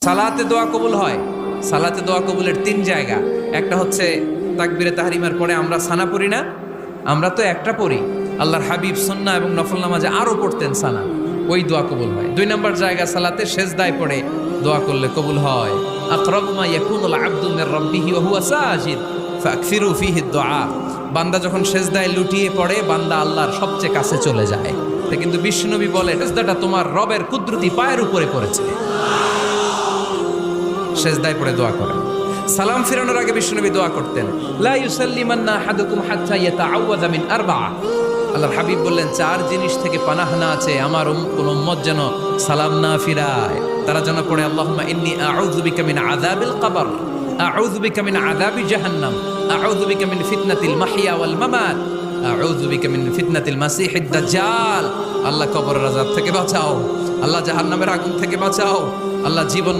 সালাতে দোয়া কবুল হয়। সালাতে দোয়া কবুলের 3 জায়গা। একটা হচ্ছে তাকবীরে তাহরিমার পরে আমরা সানা পড়ি না, আমরা তো একটা পড়ি। আল্লাহর হাবিব সুন্নাহ এবং নফল নামাজে আরো পড়তেন সানা, ওই দোয়া কবুল হয়। 2 নম্বর জায়গা সালাতে সেজদায় পড়ে দোয়া করলে কবুল হয়। আকরাবু মা ইয়াকুনুল আবদু মির রাব্বিহি ওয়া হুয়া সাজিদ ফাকসিরু ফিহি দুআ। বান্দা যখন সেজদায় লুটিয়ে পড়ে, বান্দা আল্লাহর সবচেয়ে কাছে চলে যায়। তা কিন্তু বিশ্বনবী বলে সেজদাটা তোমার রবের কুদরতি পায়ের উপরে পড়েছে। সেজদায় পড়ে দোয়া করেন। সালাম ফিরানোর আগে বিশ্বনবী দোয়া করতেন, লা ইউসাল্লিমান্না আহাদুকুম হাত্তা ইয়াতাআওয়াযা মিন আরবা'a। আল্লাহর হাবিব বললেন 4 জিনিস থেকে পানাহ না আছে আমার কোন উম্মত যেন সালাম না ফিরায়। তারা যেন পড়ে আল্লাহুম্মা ইন্নী আউযু বিকা মিন আযাবিল কবর, আউযু বিকা মিন আযাবি জাহান্নাম, আউযু বিকা মিন ফিতনাতিল মাহইয়া ওয়াল মামাত, আউযু বিকা মিন ফিতনাতিল মাসিহিদ দাজ্জাল। আল্লাহ কবরের আযাব থেকে বাঁচাও, আল্লাহ জাহান্নামের আগুন থেকে বাঁচাও, আল্লাহ জীবন